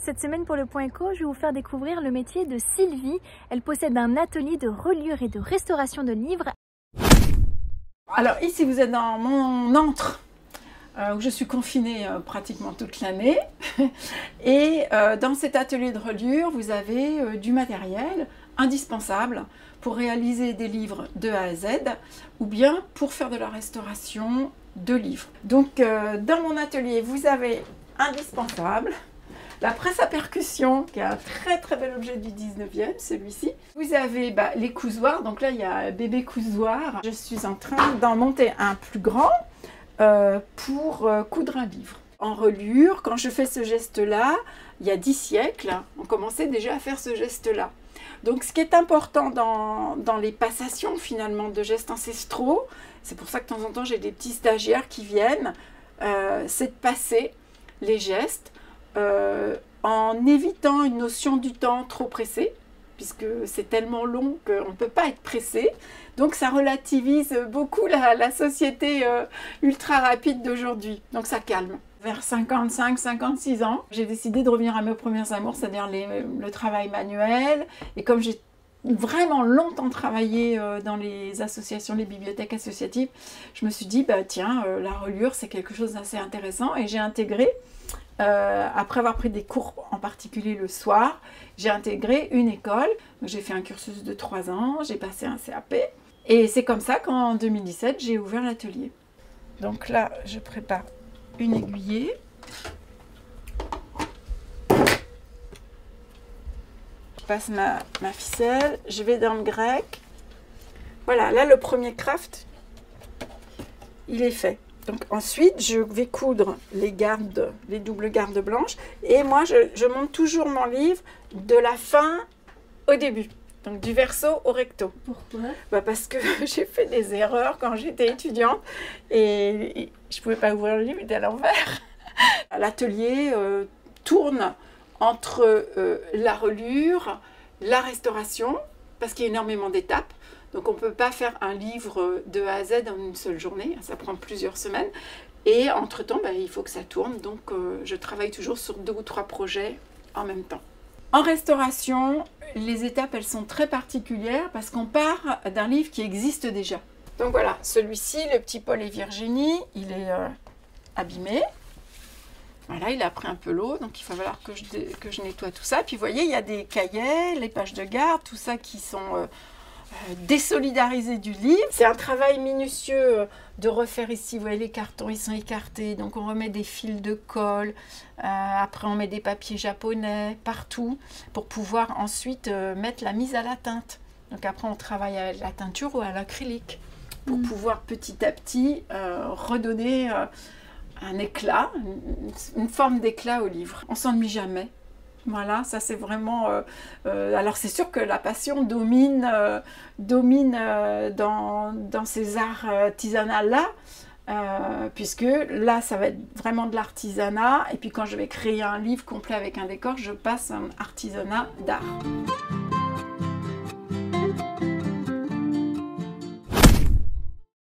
Cette semaine pour le Point Éco, je vais vous faire découvrir le métier de Sylvie. Elle possède un atelier de reliure et de restauration de livres. Alors ici vous êtes dans mon antre où je suis confinée pratiquement toute l'année et dans cet atelier de reliure vous avez du matériel indispensable pour réaliser des livres de A à Z ou bien pour faire de la restauration de livres. Donc dans mon atelier vous avez indispensable la presse à percussion, qui est un très bel objet du 19e, celui-ci. Vous avez les cousoirs, donc là il y a un bébé cousoir. Je suis en train d'en monter un plus grand pour coudre un livre. En reliure, quand je fais ce geste-là, il y a 10 siècles, on commençait déjà à faire ce geste-là. Donc ce qui est important dans les passations finalement de gestes ancestraux, c'est pour ça que de temps en temps j'ai des petits stagiaires qui viennent, c'est de passer les gestes en évitant une notion du temps trop pressé, puisque c'est tellement long qu'on ne peut pas être pressé. Donc ça relativise beaucoup la société ultra rapide d'aujourd'hui. Donc ça calme. Vers 55-56 ans, j'ai décidé de revenir à mes premiers amours, c'est-à-dire le travail manuel. Et comme j'ai vraiment longtemps travaillé dans les associations, les bibliothèques associatives, je me suis dit, tiens, la reliure, c'est quelque chose d'assez intéressant. Et j'ai intégré, après avoir pris des cours en particulier le soir, j'ai intégré une école. J'ai fait un cursus de 3 ans, j'ai passé un CAP. Et c'est comme ça qu'en 2017, j'ai ouvert l'atelier. Donc là, je prépare une aiguillée. Je passe ma ficelle, je vais dans le grec. Voilà, là le premier craft, il est fait. Donc ensuite, je vais coudre les doubles gardes blanches. Et moi, je monte toujours mon livre de la fin au début. Donc du verso au recto. Pourquoi? Parce que j'ai fait des erreurs quand j'étais étudiante et je ne pouvais pas ouvrir le livre, il était à l'envers. L'atelier tourne entre la reliure, la restauration, parce qu'il y a énormément d'étapes. Donc on ne peut pas faire un livre de A à Z en une seule journée, ça prend plusieurs semaines. Et entre-temps, il faut que ça tourne, donc je travaille toujours sur 2 ou 3 projets en même temps. En restauration, les étapes, elles sont très particulières parce qu'on part d'un livre qui existe déjà. Donc voilà, celui-ci, le petit Paul et Virginie, il est abîmé. Voilà, il a pris un peu l'eau, donc il va falloir que je nettoie tout ça. Puis vous voyez, il y a des cahiers, les pages de garde, tout ça qui sont désolidarisés du livre. C'est un travail minutieux de refaire ici. Vous voyez, les cartons, ils sont écartés, donc on remet des fils de colle. Après, on met des papiers japonais partout pour pouvoir ensuite mettre la mise à la teinte. Donc après, on travaille avec la teinture ou à l'acrylique pour pouvoir petit à petit redonner un éclat, une forme d'éclat au livre. On s'ennuie jamais. Voilà, ça c'est vraiment... alors c'est sûr que la passion domine dans ces arts artisanaux-là, puisque là ça va être vraiment de l'artisanat, et puis quand je vais créer un livre complet avec un décor, je passe un artisanat d'art.